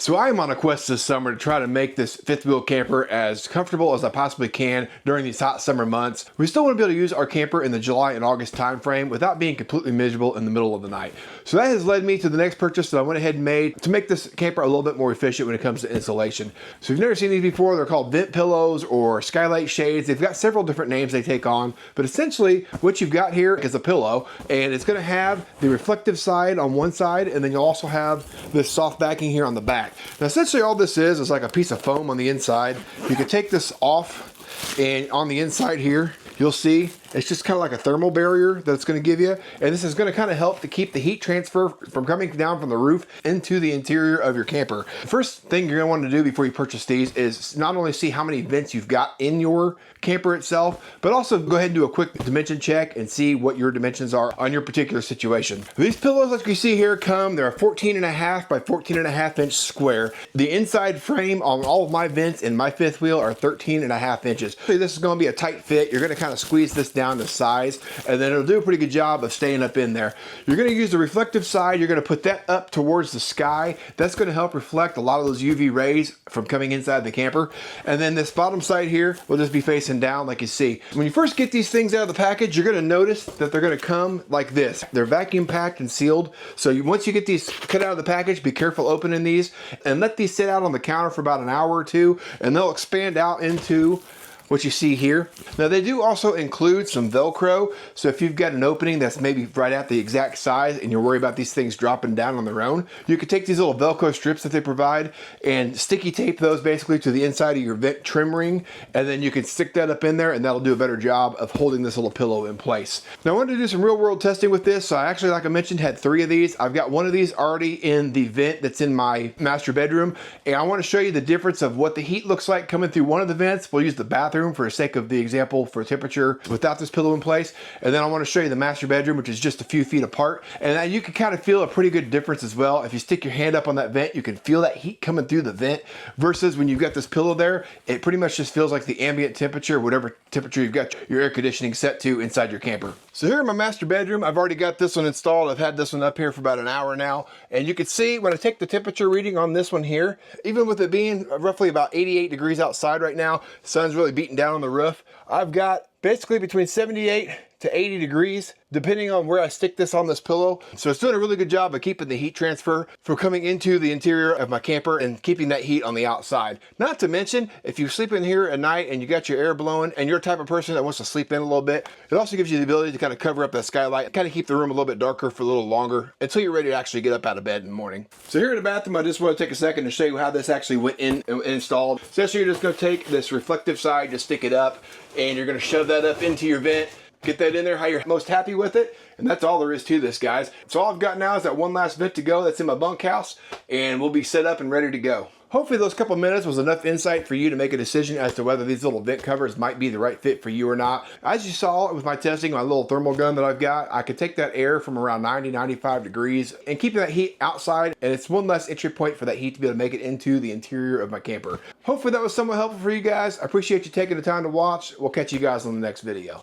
So I am on a quest this summer to try to make this fifth wheel camper as comfortable as I possibly can during these hot summer months. We still want to be able to use our camper in the July and August time frame without being completely miserable in the middle of the night. So that has led me to the next purchase that I went ahead and made to make this camper a little bit more efficient when it comes to insulation. So if you've never seen these before, they're called vent pillows or skylight shades. They've got several different names they take on, but essentially what you've got here is a pillow, and it's going to have the reflective side on one side, and then you'll also have this soft backing here on the back. Now essentially all this is like a piece of foam on the inside. You can take this off, and on the inside here you'll see it's just kind of like a thermal barrier that it's going to give you, and this is going to kind of help to keep the heat transfer from coming down from the roof into the interior of your camper. First thing you're going to want to do before you purchase these is not only see how many vents you've got in your camper itself, but also go ahead and do a quick dimension check and see what your dimensions are on your particular situation. These pillows, like you see here, they're a 14.5 by 14.5 inch square. The inside frame on all of my vents in my fifth wheel are 13.5 inches. So this is going to be a tight fit. You're going to kind of squeeze this down to size, and then it'll do a pretty good job of staying up in there. You're going to use the reflective side. You're going to put that up towards the sky. That's going to help reflect a lot of those UV rays from coming inside the camper. And then this bottom side here will just be facing down like you see. When you first get these things out of the package, you're going to notice that they're going to come like this. They're vacuum packed and sealed. So once you get these cut out of the package, be careful opening these and let these sit out on the counter for about an hour or two, and they'll expand out into what you see here. Now they do also include some Velcro, so if you've got an opening that's maybe right at the exact size and you're worried about these things dropping down on their own, you could take these little Velcro strips that they provide and sticky tape those basically to the inside of your vent trim ring, and then you can stick that up in there, and that'll do a better job of holding this little pillow in place. Now I wanted to do some real world testing with this, so I actually, like I mentioned, had 3 of these. I've got one of these already in the vent that's in my master bedroom, and I want to show you the difference of what the heat looks like coming through one of the vents. We'll use the bathroom for the sake of the example for temperature without this pillow in place, and then I want to show you the master bedroom, which is just a few feet apart, and now you can kind of feel a pretty good difference as well. If you stick your hand up on that vent, you can feel that heat coming through the vent, versus when you've got this pillow there, it pretty much just feels like the ambient temperature, whatever temperature you've got your air conditioning set to inside your camper. So here in my master bedroom, I've already got this one installed. I've had this one up here for about an hour now, and you can see when I take the temperature reading on this one here, even with it being roughly about 88 degrees outside right now, the sun's really beating down on the roof, I've got basically between 78 to 80 degrees, depending on where I stick this on this pillow. So it's doing a really good job of keeping the heat transfer from coming into the interior of my camper and keeping that heat on the outside. Not to mention, if you sleep in here at night and you got your air blowing and you're the type of person that wants to sleep in a little bit, it also gives you the ability to kind of cover up that skylight, kind of keep the room a little bit darker for a little longer until you're ready to actually get up out of bed in the morning. So here in the bathroom, I just want to take a second to show you how this actually went in and installed. So you're just going to take this reflective side, just stick it up, and you're going to shove that up into your vent. Get that in there how you're most happy with it, and that's all there is to this, guys. So all I've got now is that one last vent to go that's in my bunkhouse, and we'll be set up and ready to go. Hopefully those couple minutes was enough insight for you to make a decision as to whether these little vent covers might be the right fit for you or not. As you saw with my testing, my little thermal gun that I've got, I could take that air from around 90-95 degrees and keep that heat outside, and it's one less entry point for that heat to be able to make it into the interior of my camper. Hopefully that was somewhat helpful for you guys. I appreciate you taking the time to watch. We'll catch you guys on the next video.